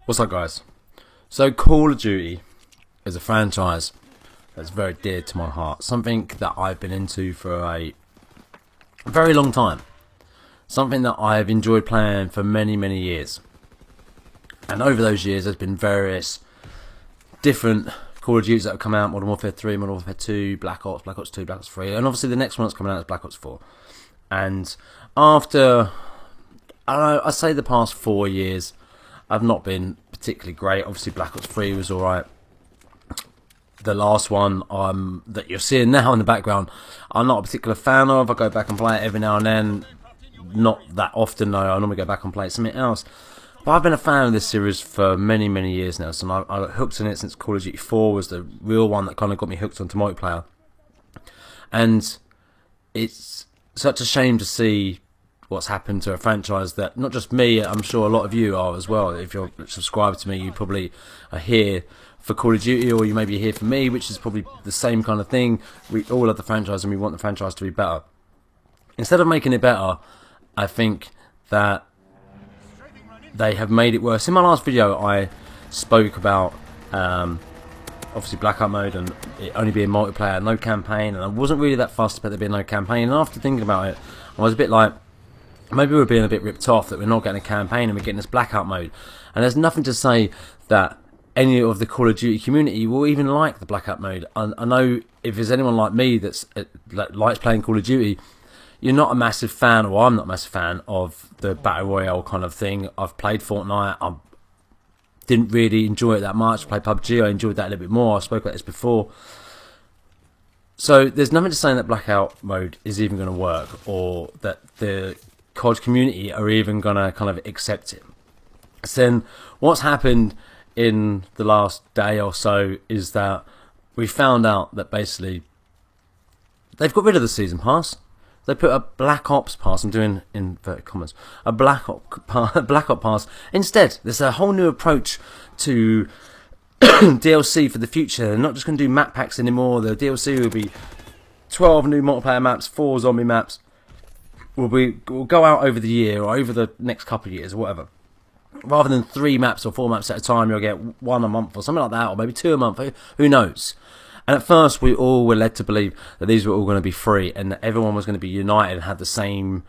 What's up, guys? So Call of Duty is a franchise that's very dear to my heart. Something that I've been into for a very long time. Something that I've enjoyed playing for many, many years. And over those years there's been various different Call of Duties that have come out. Modern Warfare 3, Modern Warfare 2, Black Ops, Black Ops 2, Black Ops 3. And obviously the next one that's coming out is Black Ops 4. And after, I don't know, I say the past 4 years, I've not been particularly great. Obviously Black Ops 3 was alright. The last one that you're seeing now in the background, I'm not a particular fan of. I go back and play it every now and then. Not that often though. I normally go back and play something else. But I've been a fan of this series for many, many years now. So I got hooked on it since Call of Duty 4 was the real one that kind of got me hooked onto multiplayer. And it's such a shame to see what's happened to a franchise that not just me, I'm sure a lot of you are as well. If you're subscribed to me, you probably are here for Call of Duty, or you may be here for me, which is probably the same kind of thing. We all love the franchise and we want the franchise to be better. Instead of making it better, I think that they have made it worse. In my last video I spoke about obviously blackout mode and it only being multiplayer, no campaign, and I wasn't really that fussed about there being no campaign. And after thinking about it, I was a bit like, maybe we're being a bit ripped off that we're not getting a campaign and we're getting this blackout mode. And there's nothing to say that any of the Call of Duty community will even like the blackout mode. I know if there's anyone like me that likes playing Call of Duty, you're not a massive fan, or I'm not a massive fan of the Battle Royale kind of thing. I've played Fortnite, I didn't really enjoy it that much. I played PUBG, I enjoyed that a little bit more. I spoke about this before. So there's nothing to say that blackout mode is even going to work, or that the COD community are even going to kind of accept it. So then what's happened in the last day or so is that we found out that basically they've got rid of the season pass. They put a Black Ops pass, I'm doing inverted commas, a Black Ops pass instead. There's a whole new approach to DLC for the future. They're not just going to do map packs anymore. The DLC will be 12 new multiplayer maps, 4 zombie maps. Will go out over the year or over the next couple of years or whatever. Rather than 3 maps or 4 maps at a time, you'll get 1 a month or something like that, or maybe 2 a month. Who knows? And at first, we all were led to believe that these were all going to be free and that everyone was going to be united and have the same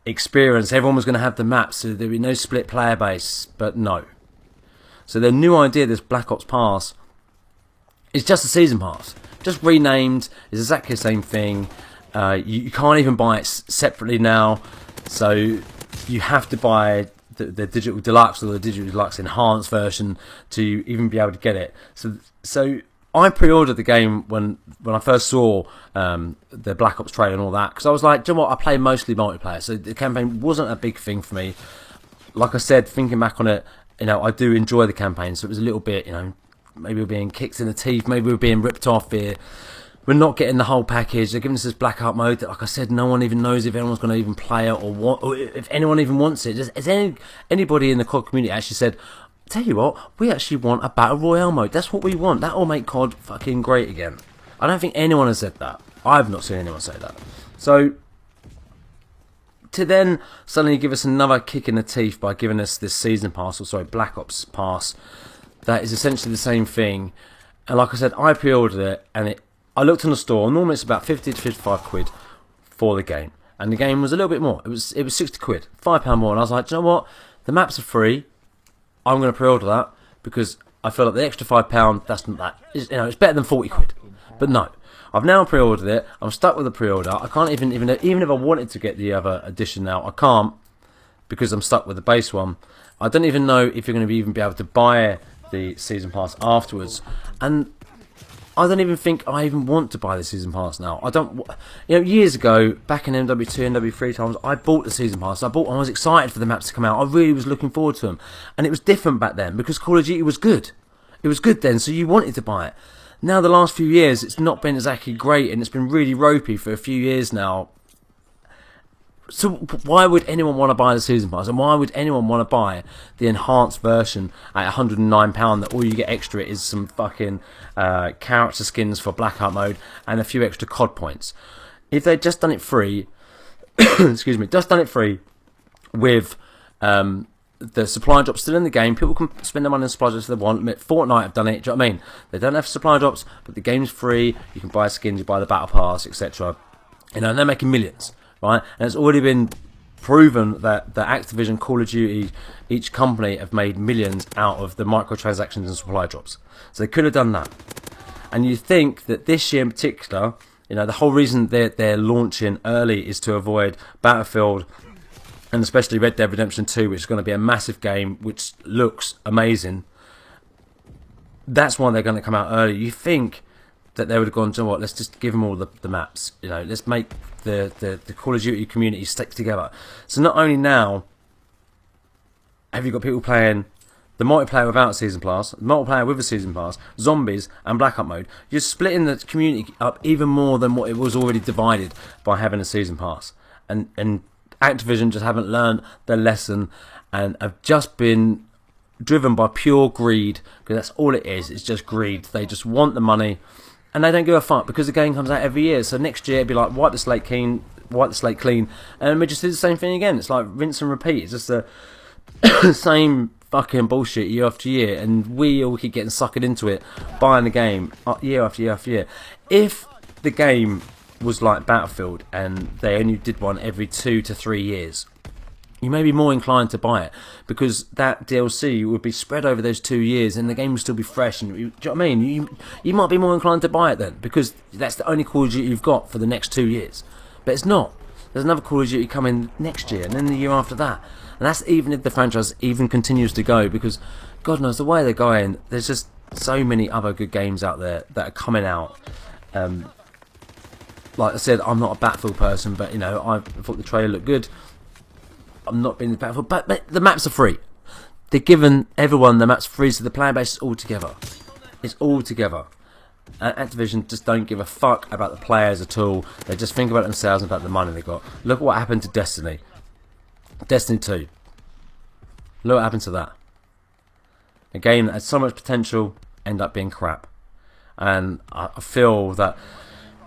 experience. Everyone was going to have the maps, so there'd be no split player base. But no. So the new idea, this Black Ops Pass, is just a season pass, just renamed. It's exactly the same thing. You can't even buy it separately now, so you have to buy the Digital Deluxe or the Digital Deluxe Enhanced version to even be able to get it. So I pre-ordered the game when I first saw the Black Ops trailer and all that, because I was like, do you know what, I play mostly multiplayer, so the campaign wasn't a big thing for me. Like I said, thinking back on it, you know, I do enjoy the campaign, so it was a little bit, you know, maybe we're being kicked in the teeth, maybe we're being ripped off here. We're not getting the whole package. They're giving us this blackout mode that, like I said, no one even knows if anyone's going to even play it or if anyone even wants it. Has anybody in the COD community actually said, tell you what, we actually want a Battle Royale mode. That's what we want. That will make COD fucking great again. I don't think anyone has said that. I've not seen anyone say that. So to then suddenly give us another kick in the teeth by giving us this season pass, or sorry, Black Ops pass, that is essentially the same thing. And like I said, I pre-ordered it, and I looked in the store. Normally it's about 50 to 55 quid for the game, and the game was a little bit more. It was 60 quid, £5 more. And I was like, do you know what? The maps are free. I'm going to pre-order that because I feel like the extra £5, that's not that. You know, it's better than 40 quid. But no, I've now pre-ordered it. I'm stuck with the pre-order. I can't even if I wanted to get the other edition now, I can't because I'm stuck with the base one. I don't even know if you're going to even be able to buy the season pass afterwards, and I don't even think I even want to buy the season pass now. I don't, you know, years ago, back in MW2, MW3 times, I bought the season pass. I was excited for the maps to come out. I really was looking forward to them, and it was different back then because Call of Duty was good. It was good then, so you wanted to buy it. Now the last few years, it's not been exactly great, and it's been really ropey for a few years now. So why would anyone want to buy the season pass, and why would anyone want to buy the enhanced version at £109 that all you get extra is some fucking character skins for blackout mode and a few extra COD points? If they'd just done it free, excuse me, just done it free with the supply drops still in the game. People can spend their money on supply drops if they want. Fortnite have done it. Do you know what I mean? They don't have supply drops, but the game's free. You can buy skins, you buy the battle pass, etc. You know, and they're making millions, right? And it's already been proven that the Activision, Call of Duty, each company have made millions out of the microtransactions and supply drops. So they could have done that. And you think that this year in particular, you know, the whole reason they're launching early is to avoid Battlefield and especially Red Dead Redemption 2, which is going to be a massive game, which looks amazing. That's why they're going to come out early. You think that they would have gone, to what, let's just give them all the maps. You know, let's make the Call of Duty community stick together. So not only now have you got people playing the multiplayer without Season Pass, the multiplayer with a Season Pass, zombies and Black Ops mode, you're splitting the community up even more than what it was already divided by having a Season Pass. And Activision just haven't learned their lesson and have just been driven by pure greed, because that's all it is. It's just greed. They just want the money, and they don't give a fuck because the game comes out every year. So next year it'd be like wipe the slate clean, and we just do the same thing again. It's like rinse and repeat. It's just the same fucking bullshit year after year, and we all keep getting suckered into it, buying the game year after year after year. If the game was like Battlefield and they only did one every 2 to 3 years, you may be more inclined to buy it, because that DLC would be spread over those 2 years and the game would still be fresh. And do you know what I mean? You might be more inclined to buy it then, because that's the only Call of Duty you've got for the next 2 years. But it's not. There's another Call of Duty coming next year and then the year after that, and that's even if the franchise even continues to go, because God knows the way they're going, there's just so many other good games out there that are coming out. Like I said, I'm not a Battlefield person, but you know, I thought the trailer looked good. I'm not being the Battlefield, but the maps are free. They're giving everyone the maps free, so the player base is all together. It's all together. And Activision just don't give a fuck about the players at all. They just think about themselves and about the money they got. Look what happened to Destiny. Destiny 2. Look what happened to that. A game that had so much potential ended up being crap. And I feel that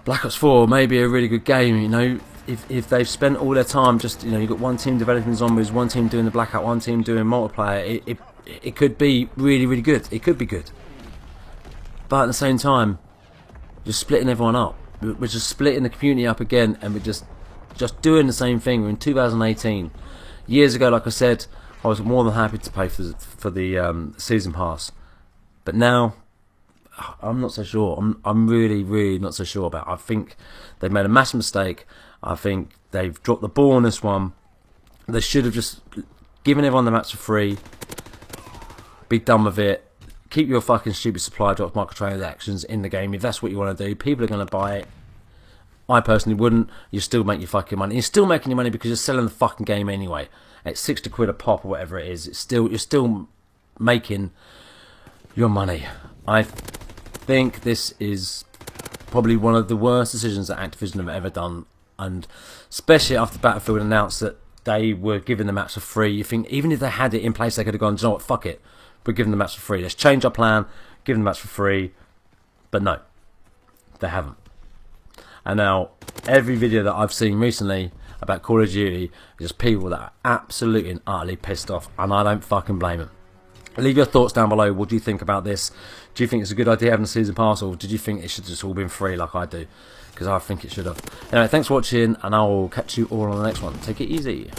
Black Ops 4 may be a really good game, you know, if they've spent all their time just, you know, you've got one team developing zombies, one team doing the blackout, one team doing multiplayer, it could be really, really good. It could be good. But at the same time, you're splitting everyone up. We're just splitting the community up again, and we're just doing the same thing. We're in 2018. Years ago, like I said, I was more than happy to pay for the season pass. But now, I'm not so sure. I'm really, really not so sure about it. I think they've made a massive mistake. I think they've dropped the ball on this one. They should have just given everyone the maps for free. Be done with it. Keep your fucking stupid supply drops, microtransactions in the game. If that's what you want to do, people are going to buy it. I personally wouldn't. You still make your fucking money. You're still making your money because you're selling the fucking game anyway. At £60 a pop or whatever it is, you're still making your money. I think this is probably one of the worst decisions that Activision have ever done, and especially after Battlefield announced that they were giving the maps for free. You think even if they had it in place, they could have gone, do you know what, fuck it, we're giving the maps for free. Let's change our plan, give them the maps for free. But no, they haven't. And now every video that I've seen recently about Call of Duty is just people that are absolutely and utterly pissed off, and I don't fucking blame them. Leave your thoughts down below. What do you think about this? Do you think it's a good idea having a season pass, or did you think it should just all been free like I do? Because I think it should have. Anyway, thanks for watching, and I will catch you all on the next one. Take it easy.